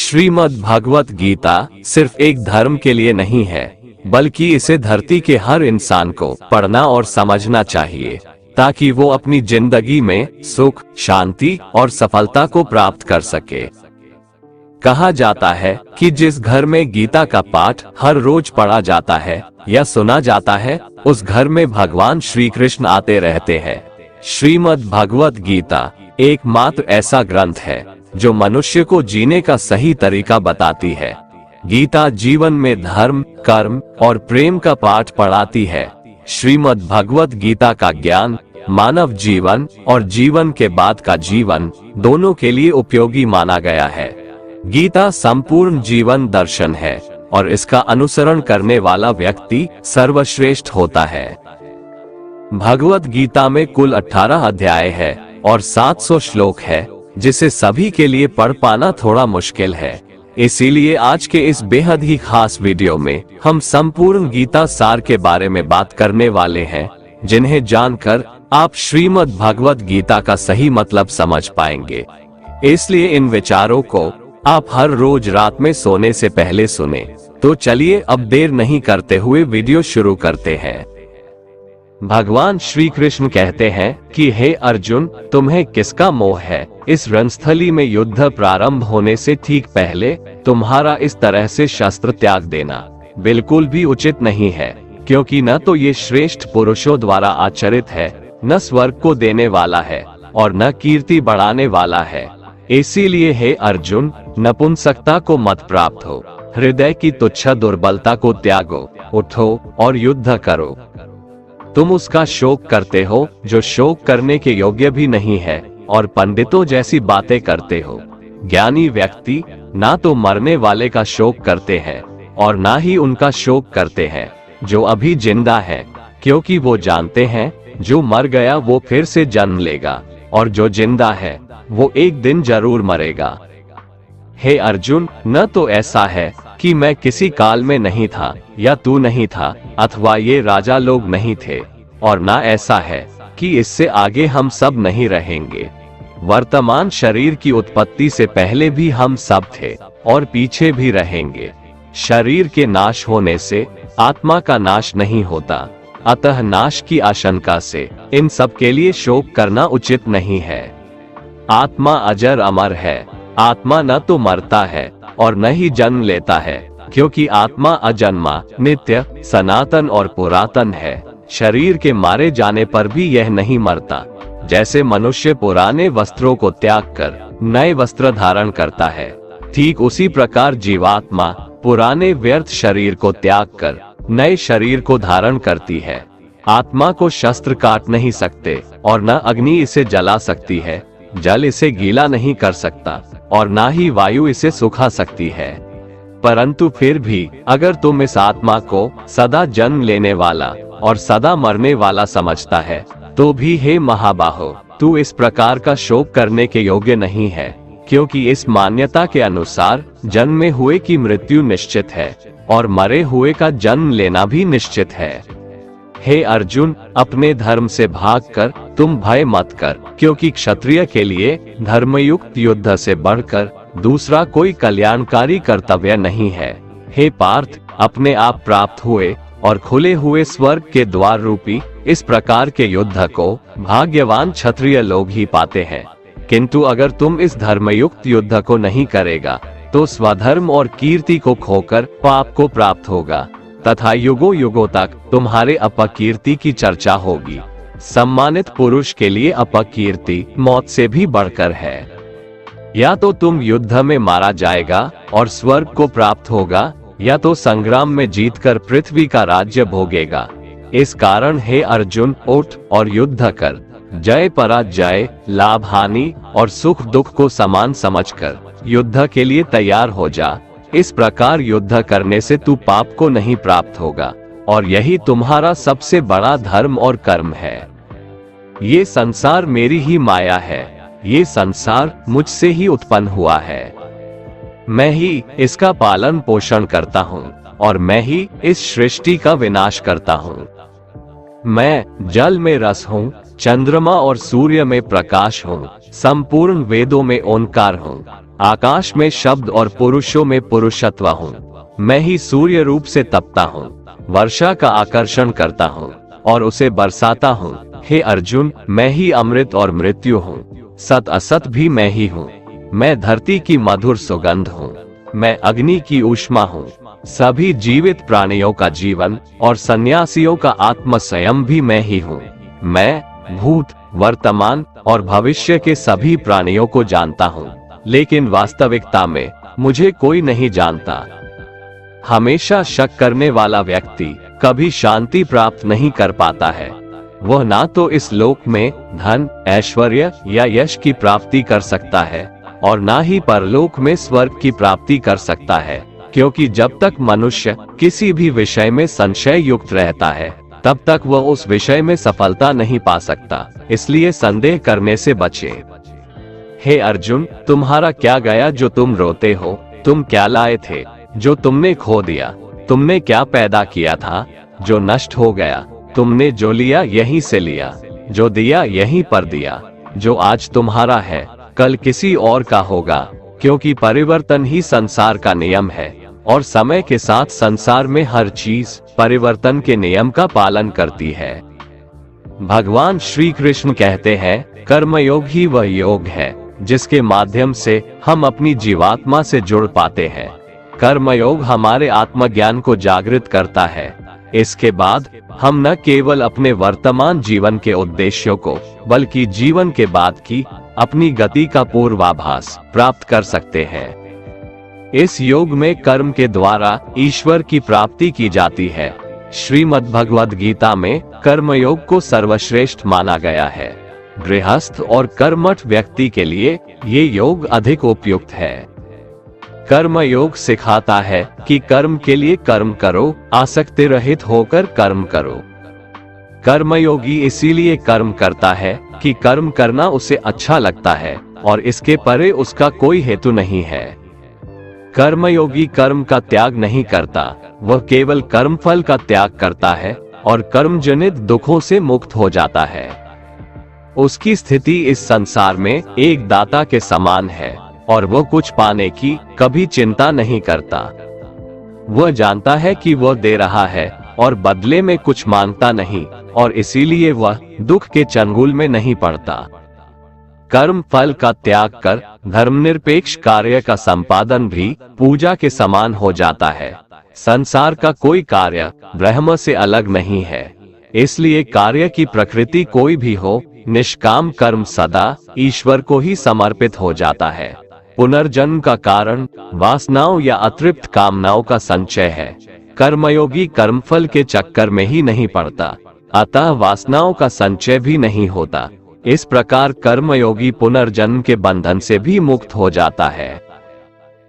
श्रीमद् भगवत गीता सिर्फ एक धर्म के लिए नहीं है, बल्कि इसे धरती के हर इंसान को पढ़ना और समझना चाहिए, ताकि वो अपनी जिंदगी में सुख, शांति और सफलता को प्राप्त कर सके। कहा जाता है कि जिस घर में गीता का पाठ हर रोज पढ़ा जाता है या सुना जाता है, उस घर में भगवान श्री कृष्ण आते रहते हैं। श्रीमद् भगवत गीता एकमात्र ऐसा ग्रंथ है जो मनुष्य को जीने का सही तरीका बताती है। गीता जीवन में धर्म, कर्म और प्रेम का पाठ पढ़ाती है। श्रीमद् भगवत गीता का ज्ञान मानव जीवन और जीवन के बाद का जीवन दोनों के लिए उपयोगी माना गया है। गीता संपूर्ण जीवन दर्शन है और इसका अनुसरण करने वाला व्यक्ति सर्वश्रेष्ठ होता है। भगवत गीता में कुल 18 अध्याय है और 700 श्लोक है, जिसे सभी के लिए पढ़ पाना थोड़ा मुश्किल है। इसीलिए आज के इस बेहद ही खास वीडियो में हम संपूर्ण गीता सार के बारे में बात करने वाले हैं, जिन्हें जानकर आप श्रीमद् भगवत गीता का सही मतलब समझ पाएंगे। इसलिए इन विचारों को आप हर रोज रात में सोने से पहले सुने। तो चलिए अब देर नहीं करते हुए वीडियो शुरू करते हैं। भगवान श्री कृष्ण कहते हैं कि हे अर्जुन, तुम्हें किसका मोह है? इस रणस्थली में युद्ध प्रारंभ होने से ठीक पहले तुम्हारा इस तरह से शस्त्र त्याग देना बिल्कुल भी उचित नहीं है, क्योंकि न तो ये श्रेष्ठ पुरुषों द्वारा आचरित है, न स्वर्ग को देने वाला है और न कीर्ति बढ़ाने वाला है। इसीलिए हे अर्जुन, नपुंसकता को मत प्राप्त हो, हृदय की तुच्छ दुर्बलता को त्यागो, उठो और युद्ध करो। तुम उसका शोक करते हो जो शोक करने के योग्य भी नहीं है और पंडितों जैसी बातें करते हो। ज्ञानी व्यक्ति ना तो मरने वाले का शोक करते हैं और ना ही उनका शोक करते हैं जो अभी जिंदा है, क्योंकि वो जानते हैं जो मर गया वो फिर से जन्म लेगा और जो जिंदा है वो एक दिन जरूर मरेगा। हे अर्जुन, न तो ऐसा है कि मैं किसी काल में नहीं था या तू नहीं था अथवा ये राजा लोग नहीं थे, और ना ऐसा है कि इससे आगे हम सब नहीं रहेंगे। वर्तमान शरीर की उत्पत्ति से पहले भी हम सब थे और पीछे भी रहेंगे। शरीर के नाश होने से आत्मा का नाश नहीं होता, अतः नाश की आशंका से इन सब के लिए शोक करना उचित नहीं है। आत्मा अजर अमर है। आत्मा न तो मरता है और न ही जन्म लेता है, क्योंकि आत्मा अजन्मा, नित्य, सनातन और पुरातन है। शरीर के मारे जाने पर भी यह नहीं मरता। जैसे मनुष्य पुराने वस्त्रों को त्याग कर नए वस्त्र धारण करता है, ठीक उसी प्रकार जीवात्मा पुराने व्यर्थ शरीर को त्याग कर नए शरीर को धारण करती है। आत्मा को शस्त्र काट नहीं सकते और न अग्नि इसे जला सकती है, जल इसे गीला नहीं कर सकता और ना ही वायु इसे सुखा सकती है। परंतु फिर भी अगर तुम इस आत्मा को सदा जन्म लेने वाला और सदा मरने वाला समझता है, तो भी हे महाबाहो, तू इस प्रकार का शोक करने के योग्य नहीं है, क्योंकि इस मान्यता के अनुसार जन्मे हुए की मृत्यु निश्चित है और मरे हुए का जन्म लेना भी निश्चित है। हे अर्जुन, अपने धर्म से भागकर तुम भय मत कर, क्योंकि क्षत्रिय के लिए धर्मयुक्त युद्ध से बढ़कर दूसरा कोई कल्याणकारी कर्तव्य नहीं है। हे पार्थ, अपने आप प्राप्त हुए और खुले हुए स्वर्ग के द्वार रूपी इस प्रकार के युद्ध को भाग्यवान क्षत्रिय लोग ही पाते हैं। किंतु अगर तुम इस धर्मयुक्त युद्ध को नहीं करेगा, तो स्वधर्म और कीर्ति को खोकर पाप को प्राप्त होगा तथा युगों युगों तक तुम्हारे अपकीर्ति की चर्चा होगी। सम्मानित पुरुष के लिए अपकीर्ति मौत से भी बढ़कर है। या तो तुम युद्ध में मारा जाएगा और स्वर्ग को प्राप्त होगा, या तो संग्राम में जीतकर पृथ्वी का राज्य भोगेगा। इस कारण हे अर्जुन, उठ और युद्ध कर। जय पराजय, लाभ हानि और सुख दुख को समान समझकर युद्ध के लिए तैयार हो जा। इस प्रकार युद्ध करने से तू पाप को नहीं प्राप्त होगा और यही तुम्हारा सबसे बड़ा धर्म और कर्म है। ये संसार मेरी ही माया है। ये संसार मुझसे ही उत्पन्न हुआ है। मैं ही इसका पालन पोषण करता हूँ और मैं ही इस सृष्टि का विनाश करता हूँ। मैं जल में रस हूँ, चंद्रमा और सूर्य में प्रकाश हूँ, संपूर्ण वेदों में ओंकार हूँ। आकाश में शब्द और पुरुषों में पुरुषत्व हूँ। मैं ही सूर्य रूप से तपता हूँ, वर्षा का आकर्षण करता हूँ और उसे बरसाता हूँ। हे अर्जुन, मैं ही अमृत और मृत्यु हूँ, सत असत भी मैं ही हूँ। मैं धरती की मधुर सुगंध हूँ, मैं अग्नि की ऊष्मा हूँ, सभी जीवित प्राणियों का जीवन और सन्यासियों का आत्म स्वयं भी मैं ही हूँ। मैं भूत, वर्तमान और भविष्य के सभी प्राणियों को जानता हूँ, लेकिन वास्तविकता में मुझे कोई नहीं जानता। हमेशा शक करने वाला व्यक्ति कभी शांति प्राप्त नहीं कर पाता है। वह ना तो इस लोक में धन, ऐश्वर्य या यश की प्राप्ति कर सकता है और ना ही परलोक में स्वर्ग की प्राप्ति कर सकता है, क्योंकि जब तक मनुष्य किसी भी विषय में संशय युक्त रहता है तब तक वह उस विषय में सफलता नहीं पा सकता। इसलिए संदेह करने से बचे। हे अर्जुन, तुम्हारा क्या गया जो तुम रोते हो? तुम क्या लाए थे जो तुमने खो दिया? तुमने क्या पैदा किया था जो नष्ट हो गया? तुमने जो लिया यहीं से लिया, जो दिया यहीं पर दिया। जो आज तुम्हारा है कल किसी और का होगा, क्योंकि परिवर्तन ही संसार का नियम है और समय के साथ संसार में हर चीज परिवर्तन के नियम का पालन करती है। भगवान श्री कृष्ण कहते हैं, कर्मयोग ही वह योग है जिसके माध्यम से हम अपनी जीवात्मा से जुड़ पाते हैं। कर्मयोग हमारे आत्मज्ञान को जागृत करता है। इसके बाद हम न केवल अपने वर्तमान जीवन के उद्देश्यों को बल्कि जीवन के बाद की अपनी गति का पूर्वाभास प्राप्त कर सकते हैं। इस योग में कर्म के द्वारा ईश्वर की प्राप्ति की जाती है। श्रीमद् भगवद गीता में कर्मयोग को सर्वश्रेष्ठ माना गया है। गृहस्थ और कर्मठ व्यक्ति के लिए ये योग अधिक उपयुक्त है। कर्म योग सिखाता है कि कर्म के लिए कर्म करो, आसक्ति रहित होकर कर्म करो। कर्मयोगी इसीलिए कर्म करता है कि कर्म करना उसे अच्छा लगता है और इसके परे उसका कोई हेतु नहीं है। कर्मयोगी कर्म का त्याग नहीं करता, वह केवल कर्मफल का त्याग करता है और कर्मजनित दुखों से मुक्त हो जाता है। उसकी स्थिति इस संसार में एक दाता के समान है और वह कुछ पाने की कभी चिंता नहीं करता। वह जानता है कि वह दे रहा है और बदले में कुछ मांगता नहीं और इसीलिए वह दुख के चंगुल में नहीं पड़ता। कर्म फल का त्याग कर धर्मनिरपेक्ष कार्य का संपादन भी पूजा के समान हो जाता है। संसार का कोई कार्य ब्रह्म से अलग नहीं है, इसलिए कार्य की प्रकृति कोई भी हो, निष्काम कर्म सदा ईश्वर को ही समर्पित हो जाता है। पुनर्जन्म का कारण वासनाओं या अतृप्त कामनाओं का संचय है। कर्मयोगी कर्मफल के चक्कर में ही नहीं पड़ता, अतः वासनाओं का संचय भी नहीं होता। इस प्रकार कर्मयोगी पुनर्जन्म के बंधन से भी मुक्त हो जाता है।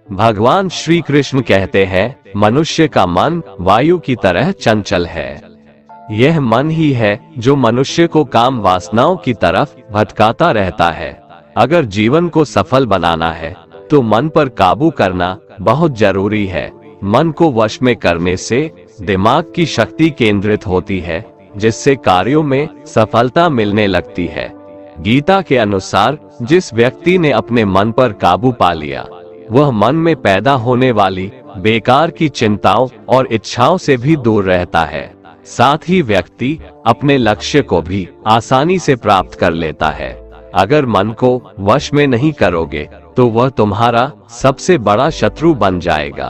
भगवान श्री कृष्ण कहते हैं, मनुष्य का मन वायु की तरह चंचल है। यह मन ही है जो मनुष्य को काम वासनाओं की तरफ भटकाता रहता है। अगर जीवन को सफल बनाना है तो मन पर काबू करना बहुत जरूरी है। मन को वश में करने से दिमाग की शक्ति केंद्रित होती है, जिससे कार्यों में सफलता मिलने लगती है। गीता के अनुसार जिस व्यक्ति ने अपने मन पर काबू पा लिया, वह मन में पैदा होने वाली बेकार की चिंताओं और इच्छाओं से भी दूर रहता है। साथ ही व्यक्ति अपने लक्ष्य को भी आसानी से प्राप्त कर लेता है। अगर मन को वश में नहीं करोगे तो वह तुम्हारा सबसे बड़ा शत्रु बन जाएगा।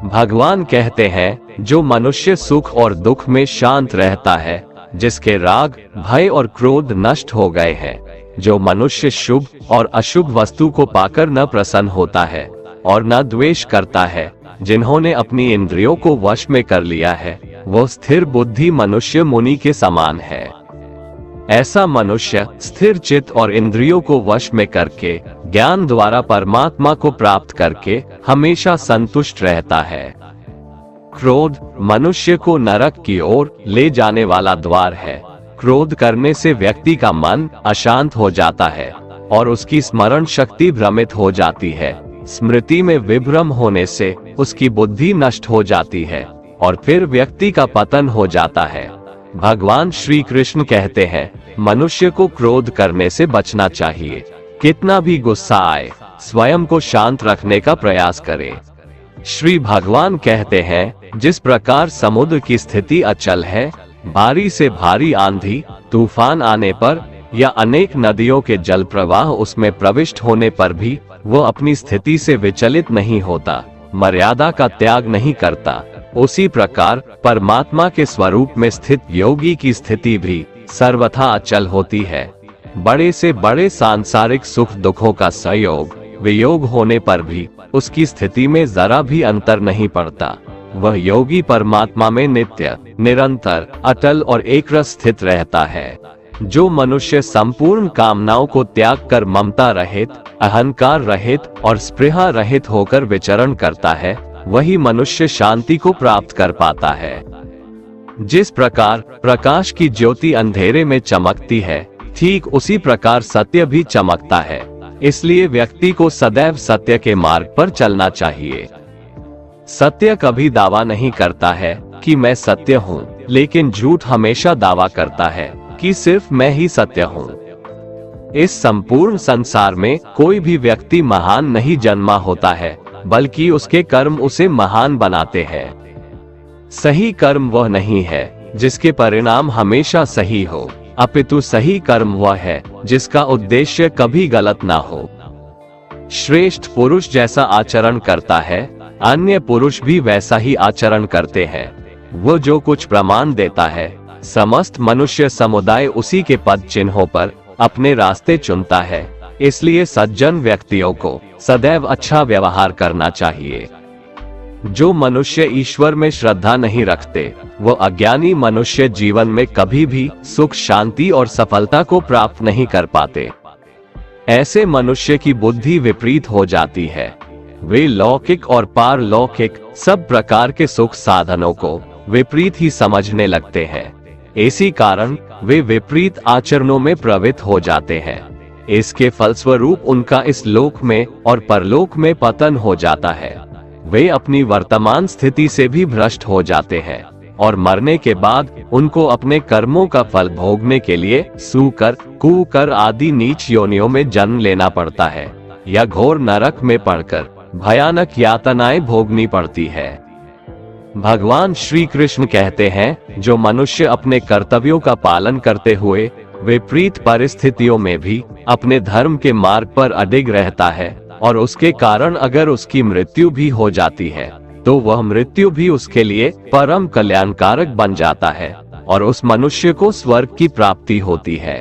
भगवान कहते हैं, जो मनुष्य सुख और दुख में शांत रहता है, जिसके राग, भय और क्रोध नष्ट हो गए हैं, जो मनुष्य शुभ और अशुभ वस्तु को पाकर न प्रसन्न होता है और न द्वेष करता है, जिन्होंने अपनी इंद्रियों को वश में कर लिया है, वो स्थिर बुद्धि मनुष्य मुनि के समान है। ऐसा मनुष्य स्थिर चित्त और इंद्रियों को वश में करके ज्ञान द्वारा परमात्मा को प्राप्त करके हमेशा संतुष्ट रहता है। क्रोध मनुष्य को नरक की ओर ले जाने वाला द्वार है। क्रोध करने से व्यक्ति का मन अशांत हो जाता है और उसकी स्मरण शक्ति भ्रमित हो जाती है। स्मृति में विभ्रम होने से उसकी बुद्धि नष्ट हो जाती है और फिर व्यक्ति का पतन हो जाता है। भगवान श्री कृष्ण कहते हैं, मनुष्य को क्रोध करने से बचना चाहिए। कितना भी गुस्सा आए, स्वयं को शांत रखने का प्रयास करें। श्री भगवान कहते हैं, जिस प्रकार समुद्र की स्थिति अचल है, भारी से भारी आंधी तूफान आने पर या अनेक नदियों के जल प्रवाह उसमें प्रविष्ट होने पर भी वो अपनी स्थिति से विचलित नहीं होता, मर्यादा का त्याग नहीं करता, उसी प्रकार परमात्मा के स्वरूप में स्थित योगी की स्थिति भी सर्वथा अचल होती है। बड़े से बड़े सांसारिक सुख दुखों का संयोग वियोग होने पर भी उसकी स्थिति में जरा भी अंतर नहीं पड़ता। वह योगी परमात्मा में नित्य, निरंतर, अटल और एक रस स्थित रहता है। जो मनुष्य संपूर्ण कामनाओं को त्याग कर ममता रहित, अहंकार रहित और स्पृहा रहित होकर विचरण करता है, वही मनुष्य शांति को प्राप्त कर पाता है। जिस प्रकार प्रकाश की ज्योति अंधेरे में चमकती है, ठीक उसी प्रकार सत्य भी चमकता है। इसलिए व्यक्ति को सदैव सत्य के मार्ग पर चलना चाहिए। सत्य कभी दावा नहीं करता है कि मैं सत्य हूँ, लेकिन झूठ हमेशा दावा करता है कि सिर्फ मैं ही सत्य हूँ। इस संपूर्ण संसार में कोई भी व्यक्ति महान नहीं जन्मा होता है, बल्कि उसके कर्म उसे महान बनाते हैं। सही कर्म वह नहीं है जिसके परिणाम हमेशा सही हो, अपितु सही कर्म वह है जिसका उद्देश्य कभी गलत ना हो। श्रेष्ठ पुरुष जैसा आचरण करता है, अन्य पुरुष भी वैसा ही आचरण करते हैं। वो जो कुछ प्रमाण देता है, समस्त मनुष्य समुदाय उसी के पद चिन्हों पर अपने रास्ते चुनता है। इसलिए सज्जन व्यक्तियों को सदैव अच्छा व्यवहार करना चाहिए। जो मनुष्य ईश्वर में श्रद्धा नहीं रखते, वो अज्ञानी मनुष्य जीवन में कभी भी सुख, शांति और सफलता को प्राप्त नहीं कर पाते। ऐसे मनुष्य की बुद्धि विपरीत हो जाती है। वे लौकिक और पारलौकिक सब प्रकार के सुख साधनों को विपरीत ही समझने लगते हैं। इसी कारण वे विपरीत आचरणों में प्रवृत्त हो जाते हैं। इसके फलस्वरूप उनका इस लोक में और परलोक में पतन हो जाता है। वे अपनी वर्तमान स्थिति से भी भ्रष्ट हो जाते हैं और मरने के बाद उनको अपने कर्मों का फल भोगने के लिए सूकर, कुकर आदि नीच योनियों में जन्म लेना पड़ता है या घोर नरक में पड़कर भयानक यातनाएं भोगनी पड़ती है। भगवान श्री कृष्ण कहते हैं, जो मनुष्य अपने कर्तव्यों का पालन करते हुए विपरीत परिस्थितियों में भी अपने धर्म के मार्ग पर अडिग रहता है और उसके कारण अगर उसकी मृत्यु भी हो जाती है, तो वह मृत्यु भी उसके लिए परम कल्याणकारक बन जाता है और उस मनुष्य को स्वर्ग की प्राप्ति होती है।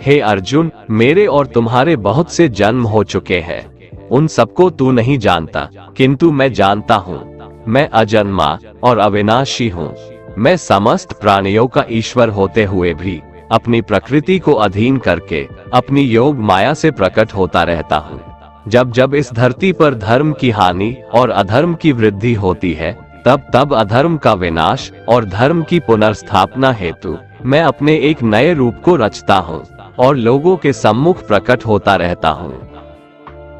हे अर्जुन, मेरे और तुम्हारे बहुत से जन्म हो चुके हैं। उन सबको तू नहीं जानता, किंतु मैं जानता हूँ। मैं अजन्मा और अविनाशी हूँ। मैं समस्त प्राणियों का ईश्वर होते हुए भी अपनी प्रकृति को अधीन करके अपनी योग माया से प्रकट होता रहता हूँ। जब जब इस धरती पर धर्म की हानि और अधर्म की वृद्धि होती है, तब तब अधर्म का विनाश और धर्म की पुनर्स्थापना हेतु मैं अपने एक नए रूप को रचता हूँ और लोगों के सम्मुख प्रकट होता रहता हूँ।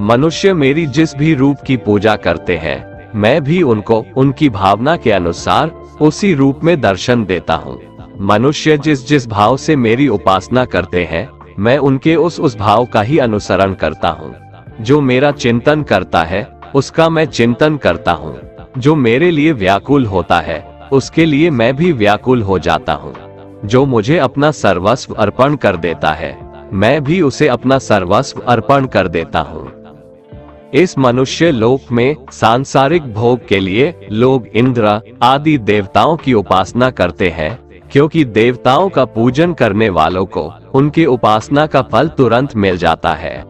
मनुष्य मेरी जिस भी रूप की पूजा करते हैं, मैं भी उनको उनकी भावना के अनुसार उसी रूप में दर्शन देता हूँ। मनुष्य जिस जिस भाव से मेरी उपासना करते हैं, मैं उनके उस भाव का ही अनुसरण करता हूँ। जो मेरा चिंतन करता है, उसका मैं चिंतन करता हूँ। जो मेरे लिए व्याकुल होता है, उसके लिए मैं भी व्याकुल हो जाता हूँ। जो मुझे अपना सर्वस्व अर्पण कर देता है, मैं भी उसे अपना सर्वस्व अर्पण कर देता हूँ। इस मनुष्य लोक में सांसारिक भोग के लिए लोग इंद्र आदि देवताओं की उपासना करते हैं, क्योंकि देवताओं का पूजन करने वालों को उनकी उपासना का फल तुरंत मिल जाता है।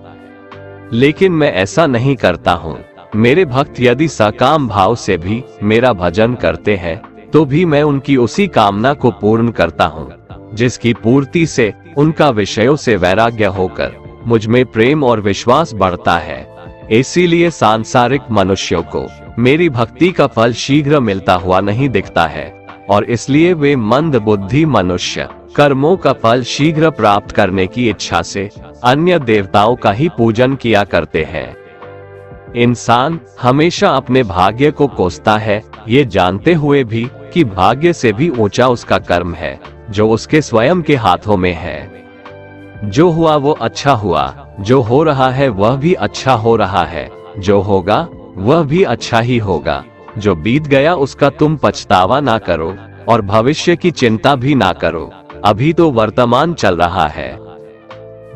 लेकिन मैं ऐसा नहीं करता हूँ। मेरे भक्त यदि सकाम भाव से भी मेरा भजन करते हैं, तो भी मैं उनकी उसी कामना को पूर्ण करता हूँ, जिसकी पूर्ति से उनका विषयों से वैराग्य होकर मुझ में प्रेम और विश्वास बढ़ता है। इसीलिए सांसारिक मनुष्यों को मेरी भक्ति का फल शीघ्र मिलता हुआ नहीं दिखता है और इसलिए वे मंद बुद्धि मनुष्य कर्मों का फल शीघ्र प्राप्त करने की इच्छा से अन्य देवताओं का ही पूजन किया करते हैं। इंसान हमेशा अपने भाग्य को कोसता है, ये जानते हुए भी कि भाग्य से भी ऊंचा उसका कर्म है, जो उसके स्वयं के हाथों में है। जो हुआ वो अच्छा हुआ, जो हो रहा है वह भी अच्छा हो रहा है, जो होगा वह भी अच्छा ही होगा। जो बीत गया उसका तुम पछतावा ना करो और भविष्य की चिंता भी ना करो, अभी तो वर्तमान चल रहा है।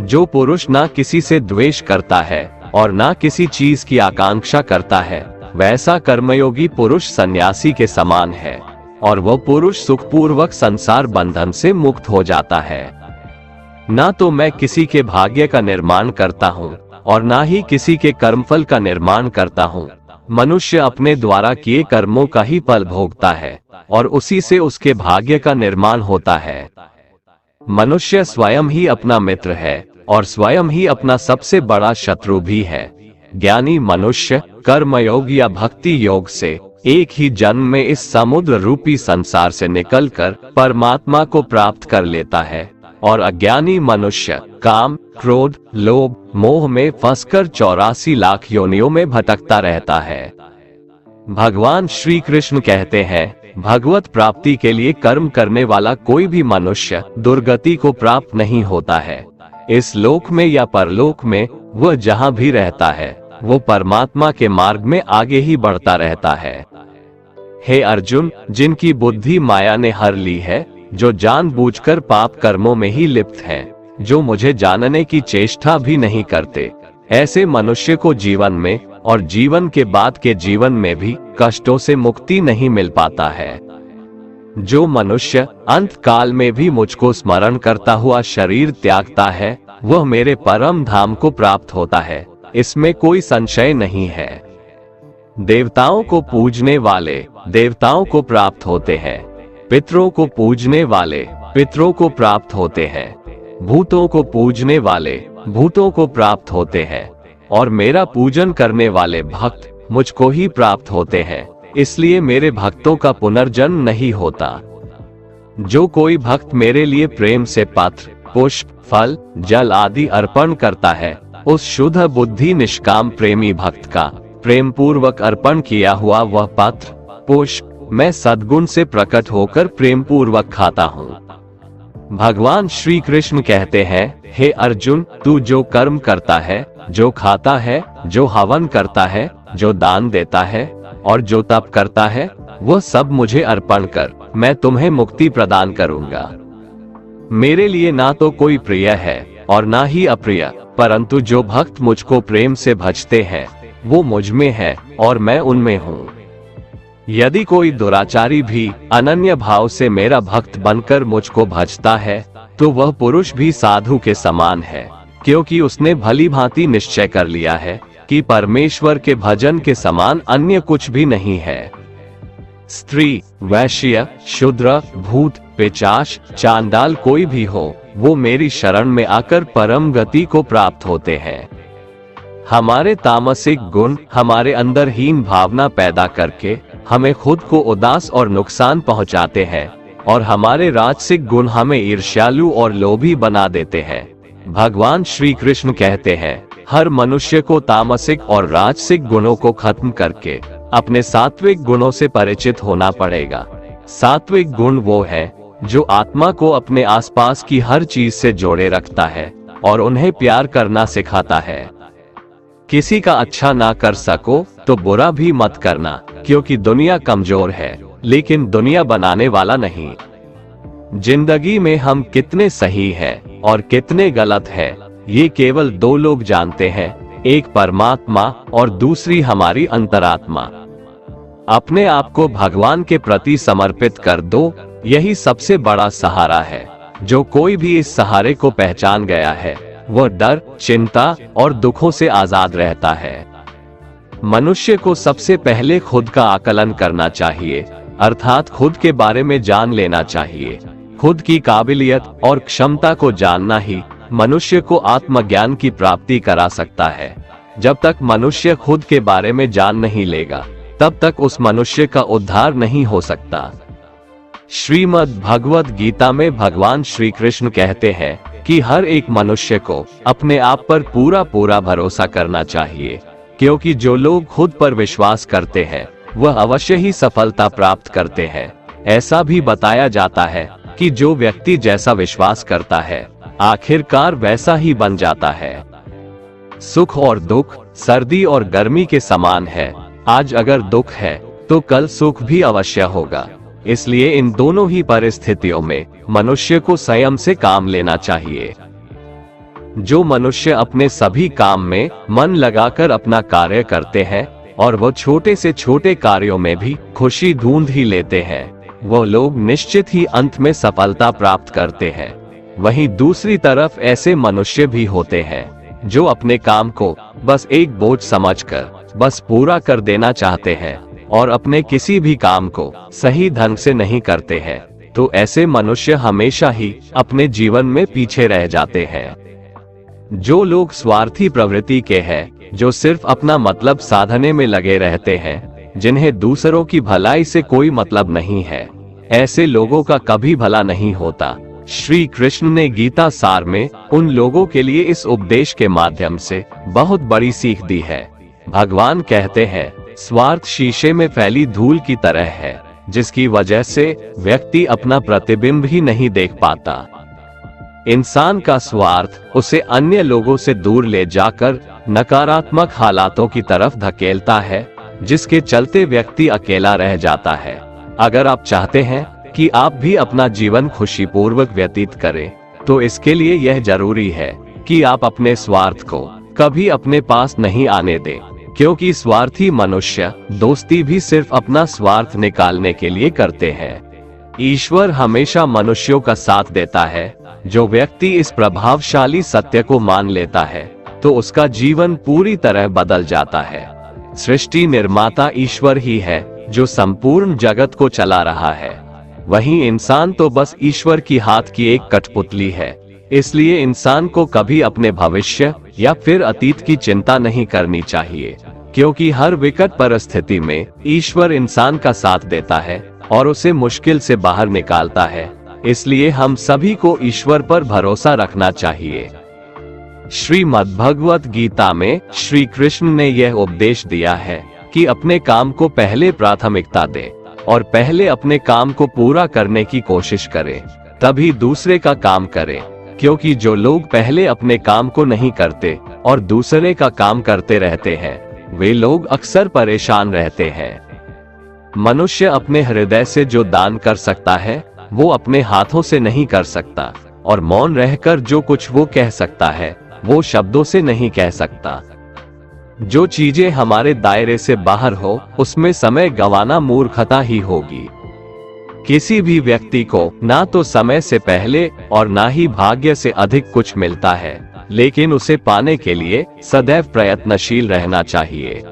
जो पुरुष ना किसी से द्वेष करता है और ना किसी चीज की आकांक्षा करता है, वैसा कर्मयोगी पुरुष सन्यासी के समान है, और वह पुरुष सुखपूर्वक संसार बंधन से मुक्त हो जाता है। ना तो मैं किसी के भाग्य का निर्माण करता हूँ और ना ही किसी के कर्मफल का निर्माण करता हूँ। मनुष्य अपने द्वारा किए कर्मों का ही फल भोगता है और उसी से उसके भाग्य का निर्माण होता है। मनुष्य स्वयं ही अपना मित्र है और स्वयं ही अपना सबसे बड़ा शत्रु भी है। ज्ञानी मनुष्य कर्मयोग या भक्ति योग से एक ही जन्म में इस समुद्र रूपी संसार से निकलकर परमात्मा को प्राप्त कर लेता है, और अज्ञानी मनुष्य काम, क्रोध, लोभ, मोह में फंसकर 84 लाख योनियों में भटकता रहता है। भगवान श्री कृष्ण कहते हैं, भगवत प्राप्ति के लिए कर्म करने वाला कोई भी मनुष्य दुर्गति को प्राप्त नहीं होता है। इस लोक में या परलोक में वह जहाँ भी रहता है, वो परमात्मा के मार्ग में आगे ही बढ़ता रहता है। हे अर्जुन, जिनकी बुद्धि माया ने हर ली है, जो जानबूझकर पाप कर्मों में ही लिप्त हैं, जो मुझे जानने की चेष्टा भी नहीं करते, ऐसे मनुष्य को जीवन में और जीवन के बाद के जीवन में भी कष्टों से मुक्ति नहीं मिल पाता है। जो मनुष्य अंत काल में भी मुझको स्मरण करता हुआ शरीर त्यागता है, वह मेरे परम धाम को प्राप्त होता है, इसमें कोई संशय नहीं है। देवताओं को पूजने वाले देवताओं को प्राप्त होते हैं, पितरों को पूजने वाले पितरों को प्राप्त होते हैं, भूतों को पूजने वाले भूतों को प्राप्त होते हैं, और मेरा पूजन करने वाले भक्त मुझको ही प्राप्त होते हैं, इसलिए मेरे भक्तों का पुनर्जन्म नहीं होता। जो कोई भक्त मेरे लिए प्रेम से पत्र, पुष्प, फल, जल आदि अर्पण करता है, उस शुद्ध बुद्धि निष्काम प्रेमी भक्त का प्रेम पूर्वक अर्पण किया हुआ वह पत्र, पुष्प मैं सद्गुण से प्रकट होकर प्रेम पूर्वक खाता हूँ। भगवान श्री कृष्ण कहते हैं, हे अर्जुन, तू जो कर्म करता है, जो खाता है, जो हवन करता है, जो दान देता है और जो तप करता है, वह सब मुझे अर्पण कर, मैं तुम्हें मुक्ति प्रदान करूंगा। मेरे लिए ना तो कोई प्रिय है और ना ही अप्रिय, परंतु जो भक्त मुझको प्रेम से भजते हैं, वो मुझ में है और मैं उनमें हूँ। यदि कोई दुराचारी भी अनन्य भाव से मेरा भक्त बनकर मुझको भजता है, तो वह पुरुष भी साधु के समान है, क्योंकि उसने भली भांति निश्चय कर लिया है कि परमेश्वर के भजन के समान अन्य कुछ भी नहीं है। स्त्री, वैश्य, शूद्र, भूत, पिशाच, चांडाल कोई भी हो, वो मेरी शरण में आकर परम गति को प्राप्त होते हैं। हमारे तामसिक गुण हमारे अंदर हीन भावना पैदा करके हमें खुद को उदास और नुकसान पहुंचाते हैं, और हमारे राजसिक गुण हमें ईर्ष्यालु और लोभी बना देते हैं। भगवान श्री कृष्ण कहते हैं, हर मनुष्य को तामसिक और राजसिक गुणों को खत्म करके अपने सात्विक गुणों से परिचित होना पड़ेगा। सात्विक गुण वो है जो आत्मा को अपने आसपास की हर चीज से जोड़े रखता है और उन्हें प्यार करना सिखाता है। किसी का अच्छा ना कर सको तो बुरा भी मत करना, क्योंकि दुनिया कमजोर है, लेकिन दुनिया बनाने वाला नहीं। जिंदगी में हम कितने सही हैं और कितने गलत हैं, ये केवल दो लोग जानते हैं, एक परमात्मा और दूसरी हमारी अंतरात्मा। अपने आप को भगवान के प्रति समर्पित कर दो, यही सबसे बड़ा सहारा है। जो कोई भी इस सहारे को पहचान गया है, वह डर, चिंता और दुखों से आजाद रहता है। मनुष्य को सबसे पहले खुद का आकलन करना चाहिए, अर्थात खुद के बारे में जान लेना चाहिए। खुद की काबिलियत और क्षमता को जानना ही मनुष्य को आत्मज्ञान की प्राप्ति करा सकता है। जब तक मनुष्य खुद के बारे में जान नहीं लेगा, तब तक उस मनुष्य का उद्धार नहीं हो सकता। श्रीमद् भगवद गीता में भगवान श्री कृष्ण कहते हैं कि हर एक मनुष्य को अपने आप पर पूरा भरोसा करना चाहिए, क्योंकि जो लोग खुद पर विश्वास करते हैं वह अवश्य ही सफलता प्राप्त करते हैं। ऐसा भी बताया जाता है कि जो व्यक्ति जैसा विश्वास करता है, आखिरकार वैसा ही बन जाता है। सुख और दुख सर्दी और गर्मी के समान है। आज अगर दुख है तो कल सुख भी अवश्य होगा। इसलिए इन दोनों ही परिस्थितियों में मनुष्य को संयम से काम लेना चाहिए। जो मनुष्य अपने सभी काम में मन लगाकर अपना कार्य करते हैं और वो छोटे से छोटे कार्यों में भी खुशी ढूंढ ही लेते हैं, वो लोग निश्चित ही अंत में सफलता प्राप्त करते हैं। वहीं दूसरी तरफ ऐसे मनुष्य भी होते हैं जो अपने काम को बस एक बोझ समझकर बस पूरा कर देना चाहते हैं और अपने किसी भी काम को सही ढंग से नहीं करते हैं। तो ऐसे मनुष्य हमेशा ही अपने जीवन में पीछे रह जाते हैं। जो लोग स्वार्थी प्रवृत्ति के हैं, जो सिर्फ अपना मतलब साधने में लगे रहते हैं, जिन्हें दूसरों की भलाई से कोई मतलब नहीं है, ऐसे लोगों का कभी भला नहीं होता। श्री कृष्ण ने गीता सार में उन लोगों के लिए इस उपदेश के माध्यम से बहुत बड़ी सीख दी है। भगवान कहते हैं, स्वार्थ शीशे में फैली धूल की तरह है, जिसकी वजह से व्यक्ति अपना प्रतिबिंब ही नहीं देख पाता। इंसान का स्वार्थ उसे अन्य लोगों से दूर ले जाकर नकारात्मक हालातों की तरफ धकेलता है, जिसके चलते व्यक्ति अकेला रह जाता है। अगर आप चाहते हैं कि आप भी अपना जीवन खुशीपूर्वक व्यतीत करें, तो इसके लिए यह जरूरी है कि आप अपने स्वार्थ को कभी अपने पास नहीं आने दें, क्योंकि स्वार्थी मनुष्य दोस्ती भी सिर्फ अपना स्वार्थ निकालने के लिए करते हैं। ईश्वर हमेशा मनुष्यों का साथ देता है। जो व्यक्ति इस प्रभावशाली सत्य को मान लेता है, तो उसका जीवन पूरी तरह बदल जाता है। सृष्टि निर्माता ईश्वर ही है जो संपूर्ण जगत को चला रहा है। वहीं इंसान तो बस ईश्वर की हाथ की एक कठपुतली है। इसलिए इंसान को कभी अपने भविष्य या फिर अतीत की चिंता नहीं करनी चाहिए, क्योंकि हर विकट परिस्थिति में ईश्वर इंसान का साथ देता है और उसे मुश्किल से बाहर निकालता है। इसलिए हम सभी को ईश्वर पर भरोसा रखना चाहिए। श्रीमद्भगवत गीता में श्री कृष्ण ने यह उपदेश दिया है कि अपने काम को पहले प्राथमिकता दें और पहले अपने काम को पूरा करने की कोशिश करें, तभी दूसरे का काम करें। क्योंकि जो लोग पहले अपने काम को नहीं करते और दूसरे का काम करते रहते हैं, वे लोग अक्सर परेशान रहते हैं। मनुष्य अपने हृदय से जो दान कर सकता है, वो अपने हाथों से नहीं कर सकता, और मौन रहकर जो कुछ वो कह सकता है, वो शब्दों से नहीं कह सकता। जो चीजें हमारे दायरे से बाहर हो, उसमें समय गंवाना मूर्खता ही होगी। किसी भी व्यक्ति को ना तो समय से पहले और ना ही भाग्य से अधिक कुछ मिलता है, लेकिन उसे पाने के लिए सदैव प्रयत्नशील रहना चाहिए।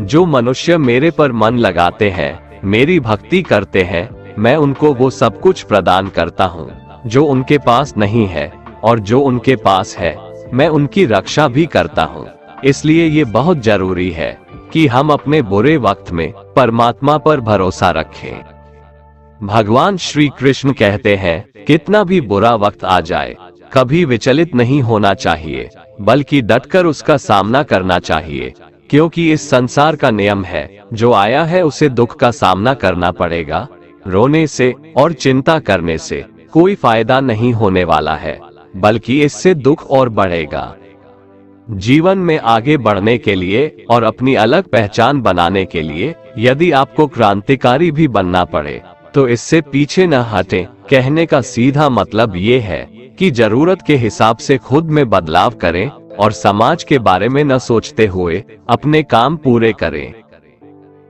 जो मनुष्य मेरे पर मन लगाते हैं, मेरी भक्ति करते हैं, मैं उनको वो सब कुछ प्रदान करता हूँ जो उनके पास नहीं है, और जो उनके पास है मैं उनकी रक्षा भी करता हूँ। इसलिए ये बहुत जरूरी है कि हम अपने बुरे वक्त में परमात्मा पर भरोसा रखें। भगवान श्री कृष्ण कहते हैं, कितना भी बुरा वक्त आ जाए, कभी विचलित नहीं होना चाहिए, बल्कि डटकर उसका सामना करना चाहिए। क्योंकि इस संसार का नियम है, जो आया है उसे दुख का सामना करना पड़ेगा। रोने से और चिंता करने से कोई फायदा नहीं होने वाला है, बल्कि इससे दुख और बढ़ेगा। जीवन में आगे बढ़ने के लिए और अपनी अलग पहचान बनाने के लिए यदि आपको क्रांतिकारी भी बनना पड़े, तो इससे पीछे न हटें। कहने का सीधा मतलब ये है कि जरूरत के हिसाब से खुद में बदलाव करें और समाज के बारे में न सोचते हुए अपने काम पूरे करें।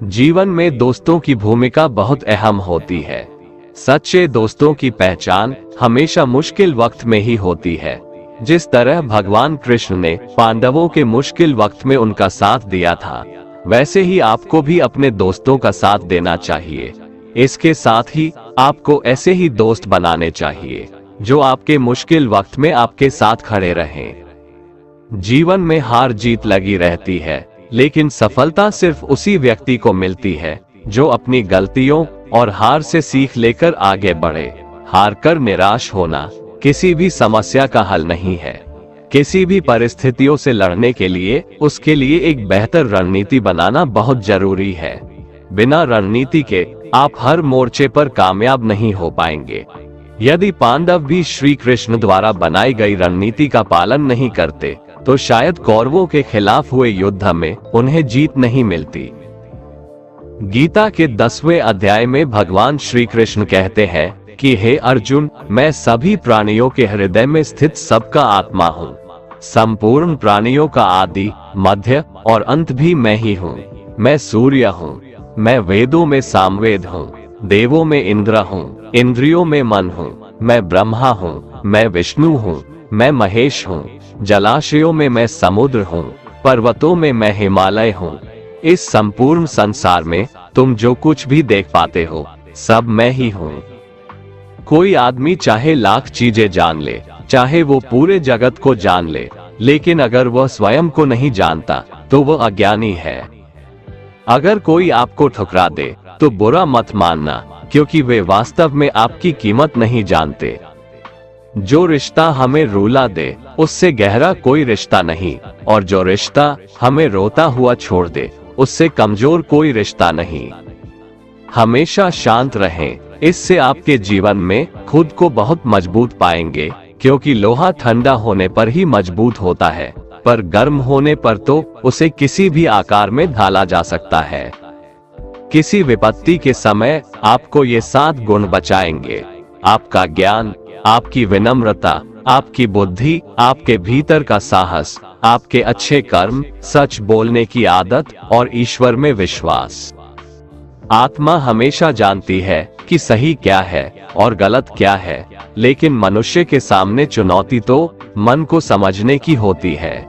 जीवन में दोस्तों की भूमिका बहुत अहम होती है। सच्चे दोस्तों की पहचान हमेशा मुश्किल वक्त में ही होती है। जिस तरह भगवान कृष्ण ने पांडवों के मुश्किल वक्त में उनका साथ दिया था, वैसे ही आपको भी अपने दोस्तों का साथ देना चाहिए। इसके साथ ही आपको ऐसे ही दोस्त बनाने चाहिए जो आपके मुश्किल वक्त में आपके साथ खड़े रहें। जीवन में हार जीत लगी रहती है, लेकिन सफलता सिर्फ उसी व्यक्ति को मिलती है जो अपनी गलतियों और हार से सीख लेकर आगे बढ़े। हार कर निराश होना किसी भी समस्या का हल नहीं है। किसी भी परिस्थितियों से लड़ने के लिए उसके लिए एक बेहतर रणनीति बनाना बहुत जरूरी है। बिना रणनीति के आप हर मोर्चे पर कामयाब नहीं हो पाएंगे। यदि पांडव भी श्री कृष्ण द्वारा बनाई गई रणनीति का पालन नहीं करते, तो शायद कौरवों के खिलाफ हुए युद्ध में उन्हें जीत नहीं मिलती। गीता के 10वें अध्याय में भगवान श्री कृष्ण कहते हैं कि हे अर्जुन, मैं सभी प्राणियों के हृदय में स्थित सबका आत्मा हूँ। संपूर्ण प्राणियों का आदि, मध्य और अंत भी मैं ही हूँ। मैं सूर्य हूँ, मैं वेदों में सामवेद हूँ, देवों में इंद्र हूँ, इंद्रियों में मन हूँ, मैं ब्रह्मा हूँ, मैं विष्णु हूँ, मैं महेश हूँ, जलाशयों में मैं समुद्र हूँ, पर्वतों में मैं हिमालय हूँ। इस संपूर्ण संसार में तुम जो कुछ भी देख पाते हो सब मैं ही हूँ। कोई आदमी चाहे लाख चीजें जान ले, चाहे वो पूरे जगत को जान ले, लेकिन अगर वह स्वयं को नहीं जानता तो वह अज्ञानी है। अगर कोई आपको ठुकरा दे तो बुरा मत मानना, क्योंकि वे वास्तव में आपकी कीमत नहीं जानते। जो रिश्ता हमें रुला दे उससे गहरा कोई रिश्ता नहीं, और जो रिश्ता हमें रोता हुआ छोड़ दे उससे कमजोर कोई रिश्ता नहीं। हमेशा शांत रहें, इससे आपके जीवन में खुद को बहुत मजबूत पाएंगे, क्योंकि लोहा ठंडा होने पर ही मजबूत होता है, पर गर्म होने पर तो उसे किसी भी आकार में ढाला जा सकता है। किसी विपत्ति के समय आपको ये 7 गुण बचाएंगे: आपका ज्ञान, आपकी विनम्रता, आपकी बुद्धि, आपके भीतर का साहस, आपके अच्छे कर्म, सच बोलने की आदत और ईश्वर में विश्वास। आत्मा हमेशा जानती है कि सही क्या है और गलत क्या है, लेकिन मनुष्य के सामने चुनौती तो मन को समझने की होती है।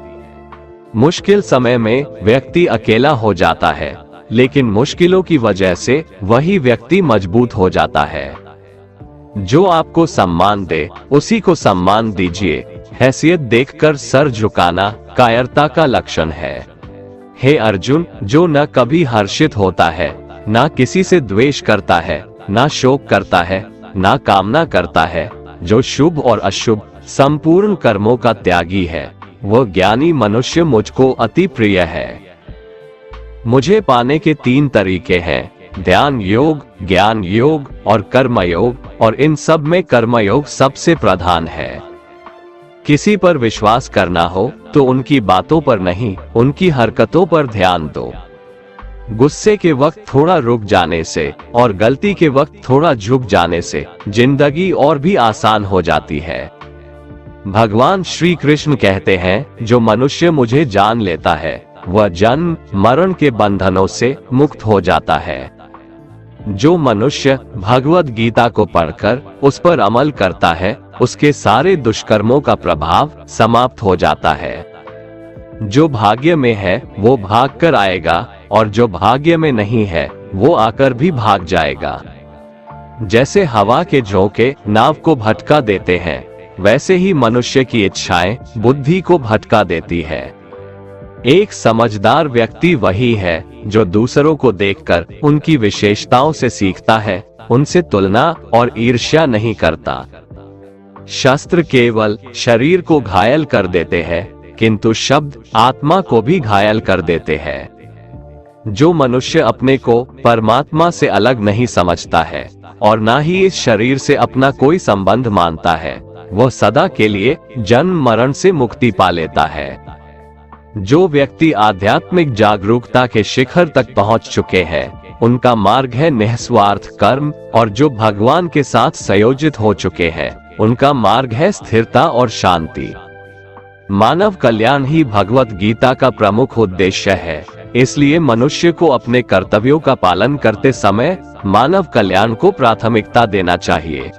मुश्किल समय में व्यक्ति अकेला हो जाता है, लेकिन मुश्किलों की वजह से वही व्यक्ति मजबूत हो जाता है। जो आपको सम्मान दे उसी को सम्मान दीजिए। हैसियत देखकर सर झुकाना कायरता का लक्षण है। हे अर्जुन, जो न कभी हर्षित होता है, ना किसी से द्वेष करता है, ना शोक करता है, ना कामना करता है, जो शुभ और अशुभ संपूर्ण कर्मों का त्यागी है, वह ज्ञानी मनुष्य मुझको अति प्रिय है। मुझे पाने के 3 तरीके हैं: ध्यान योग, ज्ञान योग और कर्म योग, और इन सब में कर्म योग सबसे प्रधान है। किसी पर विश्वास करना हो तो उनकी बातों पर नहीं, उनकी हरकतों पर ध्यान दो। गुस्से के वक्त थोड़ा रुक जाने से और गलती के वक्त थोड़ा झुक जाने से जिंदगी और भी आसान हो जाती है। भगवान श्री कृष्ण कहते हैं, जो मनुष्य मुझे जान लेता है वह जन्म मरण के बंधनों से मुक्त हो जाता है। जो मनुष्य भगवद गीता को पढ़कर उस पर अमल करता है, उसके सारे दुष्कर्मों का प्रभाव समाप्त हो जाता है। जो भाग्य में है वो भाग कर आएगा, और जो भाग्य में नहीं है वो आकर भी भाग जाएगा। जैसे हवा के झोंके नाव को भटका देते हैं, वैसे ही मनुष्य की इच्छाएं बुद्धि को भटका देती है। एक समझदार व्यक्ति वही है जो दूसरों को देखकर उनकी विशेषताओं से सीखता है, उनसे तुलना और ईर्ष्या नहीं करता। शस्त्र केवल शरीर को घायल कर देते हैं, किंतु शब्द आत्मा को भी घायल कर देते हैं। जो मनुष्य अपने को परमात्मा से अलग नहीं समझता है और ना ही इस शरीर से अपना कोई संबंध मानता है, वह सदा के लिए जन्म मरण से मुक्ति पा लेता है। जो व्यक्ति आध्यात्मिक जागरूकता के शिखर तक पहुंच चुके हैं, उनका मार्ग है निस्वार्थ कर्म, और जो भगवान के साथ संयोजित हो चुके हैं, उनका मार्ग है स्थिरता और शांति। मानव कल्याण ही भगवत गीता का प्रमुख उद्देश्य है, इसलिए मनुष्य को अपने कर्तव्यों का पालन करते समय मानव कल्याण को प्राथमिकता देना चाहिए।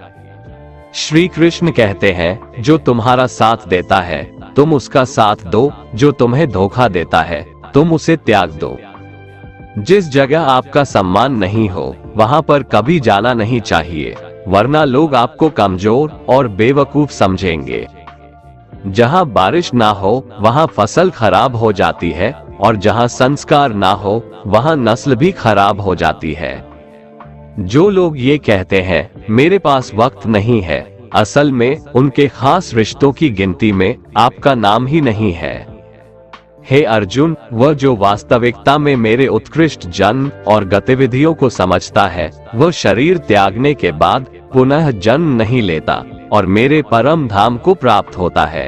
श्री कृष्ण कहते हैं, जो तुम्हारा साथ देता है तुम उसका साथ दो, जो तुम्हें धोखा देता है तुम उसे त्याग दो। जिस जगह आपका सम्मान नहीं हो वहां पर कभी जाना नहीं चाहिए, वरना लोग आपको कमजोर और बेवकूफ समझेंगे। जहां बारिश ना हो वहां फसल खराब हो जाती है, और जहां संस्कार ना हो वहां नस्ल भी खराब हो जाती है। जो लोग ये कहते हैं मेरे पास वक्त नहीं है, असल में उनके खास रिश्तों की गिनती में आपका नाम ही नहीं है। हे अर्जुन, वह जो वास्तविकता में मेरे उत्कृष्ट जन्म और गतिविधियों को समझता है, वह शरीर त्यागने के बाद पुनः जन्म नहीं लेता और मेरे परम धाम को प्राप्त होता है।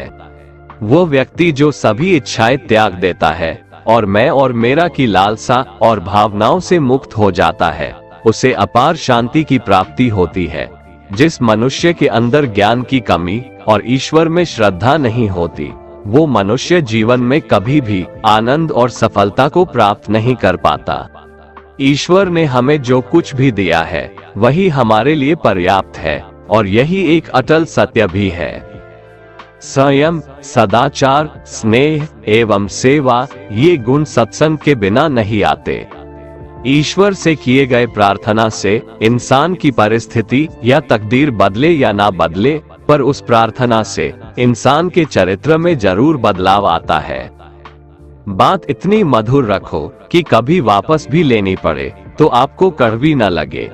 वो व्यक्ति जो सभी इच्छाएं त्याग देता है और मैं और मेरा की लालसा और भावनाओं से मुक्त हो जाता है, उसे अपार शांति की प्राप्ति होती है। जिस मनुष्य के अंदर ज्ञान की कमी और ईश्वर में श्रद्धा नहीं होती, वो मनुष्य जीवन में कभी भी आनंद और सफलता को प्राप्त नहीं कर पाता। ईश्वर ने हमें जो कुछ भी दिया है वही हमारे लिए पर्याप्त है और यही एक अटल सत्य भी है। संयम, सदाचार, स्नेह एवं सेवा, ये गुण सत्संग के बिना नहीं आते। ईश्वर से किए गए प्रार्थना से इंसान की परिस्थिति या तकदीर बदले या ना बदले, पर उस प्रार्थना से इंसान के चरित्र में जरूर बदलाव आता है। बात इतनी मधुर रखो कि कभी वापस भी लेनी पड़े तो आपको कड़वी न लगे।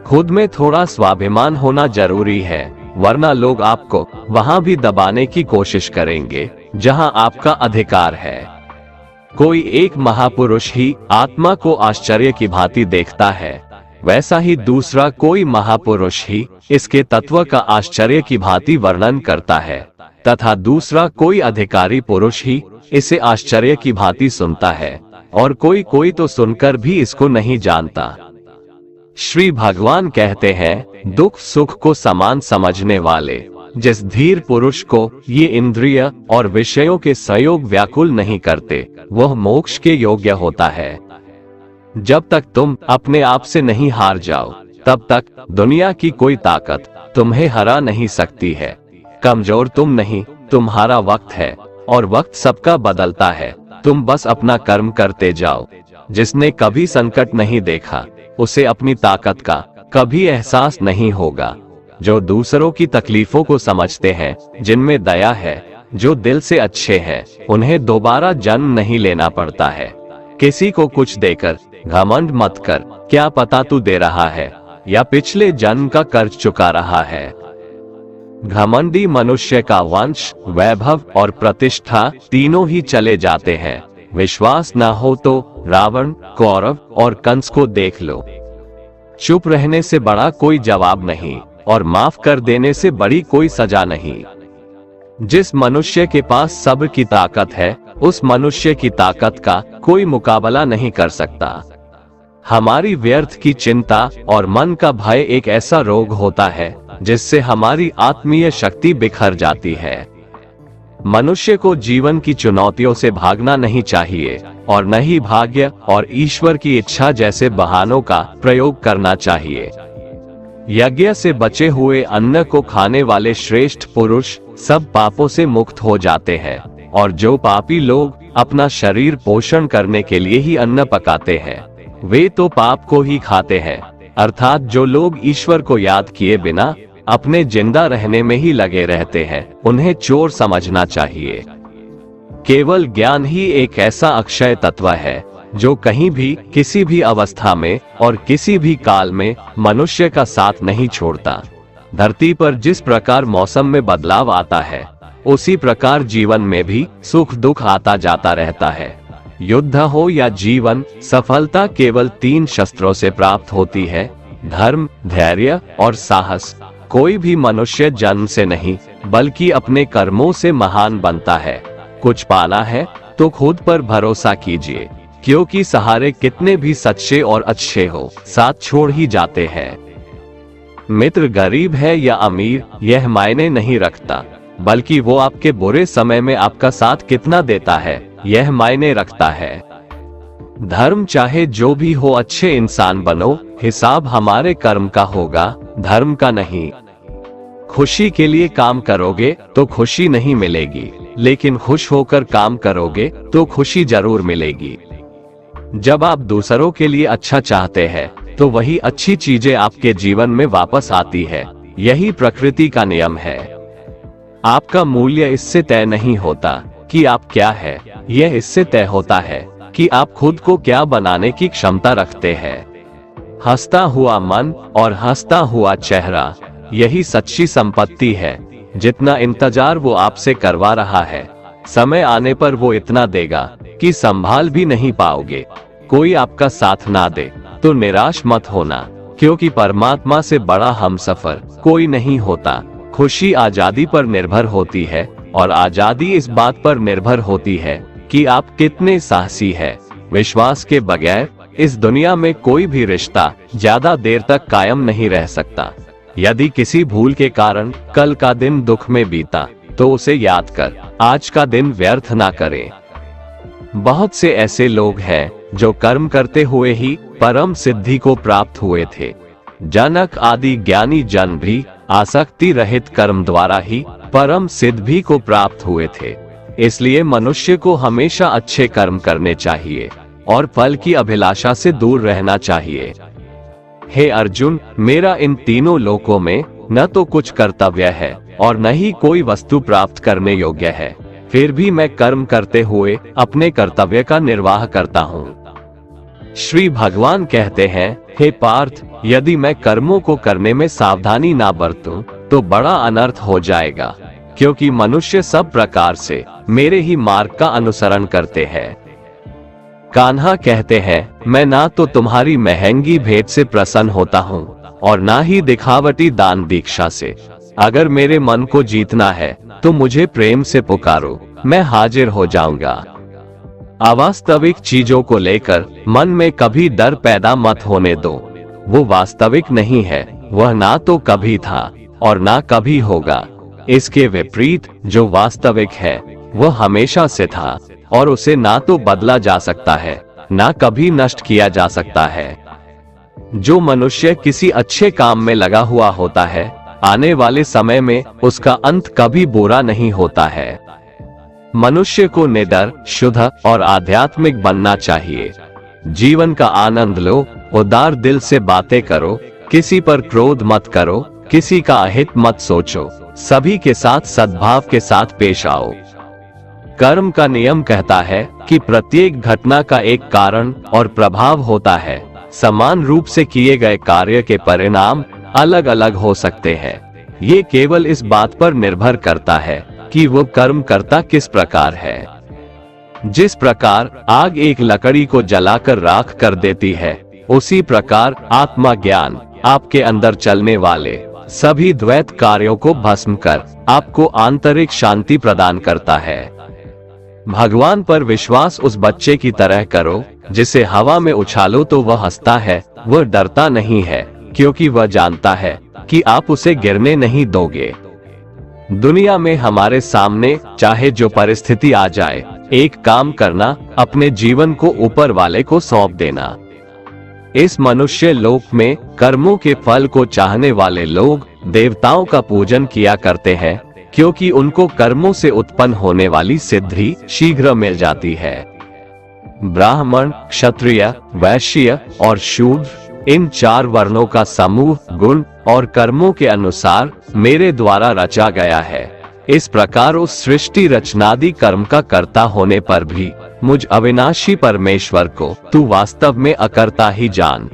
खुद में थोड़ा स्वाभिमान होना जरूरी है, वरना लोग आपको वहां भी दबाने की कोशिश करेंगे जहां आपका अधिकार है। कोई एक महापुरुष ही आत्मा को आश्चर्य की भांति देखता है, वैसा ही दूसरा कोई महापुरुष ही इसके तत्व का आश्चर्य की भांति वर्णन करता है, तथा दूसरा कोई अधिकारी पुरुष ही इसे आश्चर्य की भांति सुनता है, और कोई कोई तो सुनकर भी इसको नहीं जानता। श्री भगवान कहते हैं, दुख सुख को समान समझने वाले जिस धीर पुरुष को ये इंद्रिय और विषयों के संयोग व्याकुल नहीं करते, वह मोक्ष के योग्य होता है। जब तक तुम अपने आप से नहीं हार जाओ, तब तक दुनिया की कोई ताकत तुम्हें हरा नहीं सकती है। कमजोर तुम नहीं, तुम्हारा वक्त है, और वक्त सबका बदलता है। तुम बस अपना कर्म करते जाओ। जिसने कभी संकट नहीं देखा, उसे अपनी ताकत का कभी एहसास नहीं होगा। जो दूसरों की तकलीफों को समझते हैं, जिनमें दया है, जो दिल से अच्छे हैं, उन्हें दोबारा जन्म नहीं लेना पड़ता है। किसी को कुछ देकर घमंड मत कर, क्या पता तू दे रहा है या पिछले जन्म का कर्ज चुका रहा है। घमंडी मनुष्य का वंश, वैभव और प्रतिष्ठा तीनों ही चले जाते हैं। विश्वास न हो तो रावण, कौरव और कंस को देख लो। चुप रहने से बड़ा कोई जवाब नहीं, और माफ कर देने से बड़ी कोई सजा नहीं। जिस मनुष्य के पास सब्र की ताकत है, उस मनुष्य की ताकत का कोई मुकाबला नहीं कर सकता। हमारी व्यर्थ की चिंता और मन का भय एक ऐसा रोग होता है जिससे हमारी आत्मीय शक्ति बिखर जाती है। मनुष्य को जीवन की चुनौतियों से भागना नहीं चाहिए, और न ही भाग्य और ईश्वर की इच्छा जैसे बहानों का प्रयोग करना चाहिए। यज्ञ से बचे हुए अन्न को खाने वाले श्रेष्ठ पुरुष सब पापों से मुक्त हो जाते हैं, और जो पापी लोग अपना शरीर पोषण करने के लिए ही अन्न पकाते हैं, वे तो पाप को ही खाते हैं। अर्थात जो लोग ईश्वर को याद किए बिना अपने जिंदा रहने में ही लगे रहते हैं, उन्हें चोर समझना चाहिए। केवल ज्ञान ही एक ऐसा अक्षय तत्व है जो कहीं भी, किसी भी अवस्था में और किसी भी काल में मनुष्य का साथ नहीं छोड़ता। धरती पर जिस प्रकार मौसम में बदलाव आता है, उसी प्रकार जीवन में भी सुख दुख आता जाता रहता है। युद्ध हो या जीवन, सफलता केवल 3 शस्त्रों से प्राप्त होती है: धर्म, धैर्य और साहस। कोई भी मनुष्य जन्म से नहीं, बल्कि अपने कर्मों से महान बनता है। कुछ पाना है तो खुद पर भरोसा कीजिए, क्योंकि सहारे कितने भी सच्चे और अच्छे हो, साथ छोड़ ही जाते हैं। मित्र गरीब है या अमीर, यह मायने नहीं रखता, बल्कि वो आपके बुरे समय में आपका साथ कितना देता है, यह मायने रखता है। धर्म चाहे जो भी हो, अच्छे इंसान बनो, हिसाब हमारे कर्म का होगा, धर्म का नहीं। खुशी के लिए काम करोगे तो खुशी नहीं मिलेगी, लेकिन खुश होकर काम करोगे तो खुशी जरूर मिलेगी। जब आप दूसरों के लिए अच्छा चाहते हैं, तो वही अच्छी चीजें आपके जीवन में वापस आती है। यही प्रकृति का नियम है। आपका मूल्य इससे तय नहीं होता कि आप क्या है, यह इससे तय होता है कि आप खुद को क्या बनाने की क्षमता रखते हैं। हंसता हुआ मन और हंसता हुआ चेहरा, यही सच्ची संपत्ति है। जितना इंतजार वो आपसे करवा रहा है, समय आने पर वो इतना देगा कि संभाल भी नहीं पाओगे। कोई आपका साथ ना दे तो निराश मत होना, क्योंकि परमात्मा से बड़ा हमसफर कोई नहीं होता। खुशी आजादी पर निर्भर होती है और आजादी इस बात पर निर्भर होती है कि आप कितने साहसी हैं। विश्वास के बगैर इस दुनिया में कोई भी रिश्ता ज्यादा देर तक कायम नहीं रह सकता। यदि किसी भूल के कारण कल का दिन दुख में बीता तो उसे याद कर आज का दिन व्यर्थ ना करें। बहुत से ऐसे लोग हैं जो कर्म करते हुए ही परम सिद्धि को प्राप्त हुए थे। जनक आदि ज्ञानी जन भी आसक्ति रहित कर्म द्वारा ही परम सिद्धि को प्राप्त हुए थे। इसलिए मनुष्य को हमेशा अच्छे कर्म करने चाहिए और फल की अभिलाषा से दूर रहना चाहिए। हे अर्जुन, मेरा इन तीनों लोकों में न तो कुछ कर्तव्य है और न ही कोई वस्तु प्राप्त करने योग्य है, फिर भी मैं कर्म करते हुए अपने कर्तव्य का निर्वाह करता हूँ। श्री भगवान कहते हैं, हे पार्थ, यदि मैं कर्मों को करने में सावधानी ना बरतूं तो बड़ा अनर्थ हो जाएगा, क्योंकि मनुष्य सब प्रकार से मेरे ही मार्ग का अनुसरण करते हैं। कान्हा कहते हैं, मैं ना तो तुम्हारी महंगी भेंट से प्रसन्न होता हूँ और ना ही दिखावटी दान दीक्षा से। अगर मेरे मन को जीतना है तो मुझे प्रेम से पुकारो, मैं हाजिर हो जाऊंगा। अवास्तविक चीजों को लेकर मन में कभी डर पैदा मत होने दो। वो वास्तविक नहीं है, वह ना तो कभी था और ना कभी होगा। इसके विपरीत जो वास्तविक है वह हमेशा से था और उसे ना तो बदला जा सकता है ना कभी नष्ट किया जा सकता है। जो मनुष्य किसी अच्छे काम में लगा हुआ होता है, आने वाले समय में उसका अंत कभी बुरा नहीं होता है। मनुष्य को निडर, शुद्ध और आध्यात्मिक बनना चाहिए। जीवन का आनंद लो, उदार दिल से बातें करो, किसी पर क्रोध मत करो, किसी का अहित मत सोचो, सभी के साथ सद्भाव के साथ पेश आओ। कर्म का नियम कहता है कि प्रत्येक घटना का एक कारण और प्रभाव होता है। समान रूप से किए गए कार्य के परिणाम अलग अलग हो सकते हैं। ये केवल इस बात पर निर्भर करता है कि वो कर्म करता किस प्रकार है। जिस प्रकार आग एक लकड़ी को जलाकर राख कर देती है, उसी प्रकार आत्मा ज्ञान आपके अंदर चलने वाले सभी द्वैत कार्यों को भस्म कर आपको आंतरिक शांति प्रदान करता है। भगवान पर विश्वास उस बच्चे की तरह करो जिसे हवा में उछालो तो वह हंसता है, वह डरता नहीं है, क्योंकि वह जानता है कि आप उसे गिरने नहीं दोगे। दुनिया में हमारे सामने चाहे जो परिस्थिति आ जाए, एक काम करना, अपने जीवन को ऊपर वाले को सौंप देना। इस मनुष्य लोक में कर्मों के फल को चाहने वाले लोग देवताओं का पूजन किया करते हैं, क्योंकि उनको कर्मों से उत्पन्न होने वाली सिद्धि शीघ्र मिल जाती है। ब्राह्मण, क्षत्रिय, वैश्य और शूद्र, इन चार वर्णों का समूह गुण और कर्मों के अनुसार मेरे द्वारा रचा गया है। इस प्रकार उस सृष्टि रचनादि कर्म का कर्ता होने पर भी मुझ अविनाशी परमेश्वर को तू वास्तव में अकर्ता ही जान।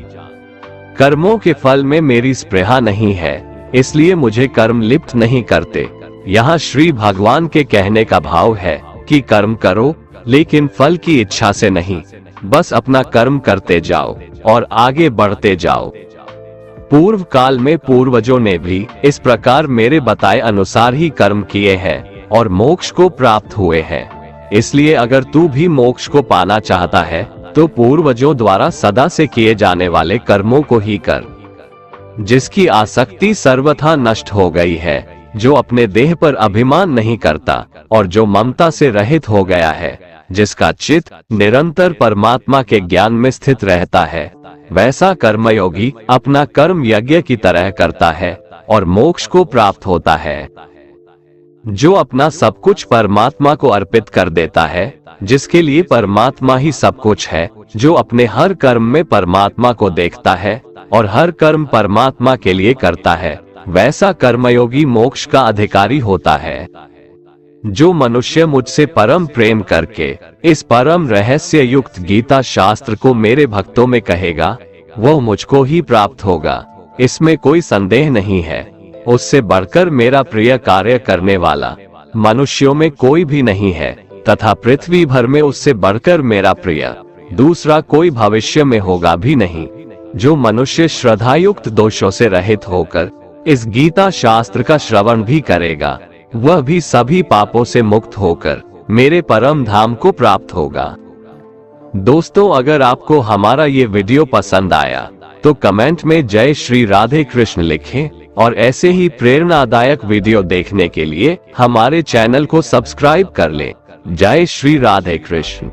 कर्मों के फल में मेरी स्पृहा नहीं है, इसलिए मुझे कर्म लिप्त नहीं करते। यहाँ श्री भगवान के कहने का भाव है कि कर्म करो, लेकिन फल की इच्छा से नहीं, बस अपना कर्म करते जाओ और आगे बढ़ते जाओ। पूर्व काल में पूर्वजों ने भी इस प्रकार मेरे बताए अनुसार ही कर्म किए हैं और मोक्ष को प्राप्त हुए हैं। इसलिए अगर तू भी मोक्ष को पाना चाहता है तो पूर्वजों द्वारा सदा से किए जाने वाले कर्मों को ही कर। जिसकी आसक्ति सर्वथा नष्ट हो गई है, जो अपने देह पर अभिमान नहीं करता और जो ममता से रहित हो गया है, जिसका चित्त निरंतर परमात्मा के ज्ञान में स्थित रहता है, वैसा कर्मयोगी अपना कर्म यज्ञ की तरह करता है और मोक्ष को प्राप्त होता है। जो अपना सब कुछ परमात्मा को अर्पित कर देता है, जिसके लिए परमात्मा ही सब कुछ है, जो अपने हर कर्म में परमात्मा को देखता है और हर कर्म परमात्मा के लिए करता है, वैसा कर्मयोगी मोक्ष का अधिकारी होता है। जो मनुष्य मुझसे परम प्रेम करके इस परम रहस्य युक्त गीता शास्त्र को मेरे भक्तों में कहेगा, वह मुझको ही प्राप्त होगा, इसमें कोई संदेह नहीं है। उससे बढ़कर मेरा प्रिय कार्य करने वाला मनुष्यों में कोई भी नहीं है, तथा पृथ्वी भर में उससे बढ़कर मेरा प्रिय दूसरा कोई भविष्य में होगा भी नहीं। जो मनुष्य श्रद्धायुक्त दोषों से रहित होकर इस गीता शास्त्र का श्रवण भी करेगा, वह भी सभी पापों से मुक्त होकर मेरे परम धाम को प्राप्त होगा। दोस्तों, अगर आपको हमारा ये वीडियो पसंद आया तो कमेंट में जय श्री राधे कृष्ण लिखें और ऐसे ही प्रेरणादायक वीडियो देखने के लिए हमारे चैनल को सब्सक्राइब कर लें। जय श्री राधे कृष्ण।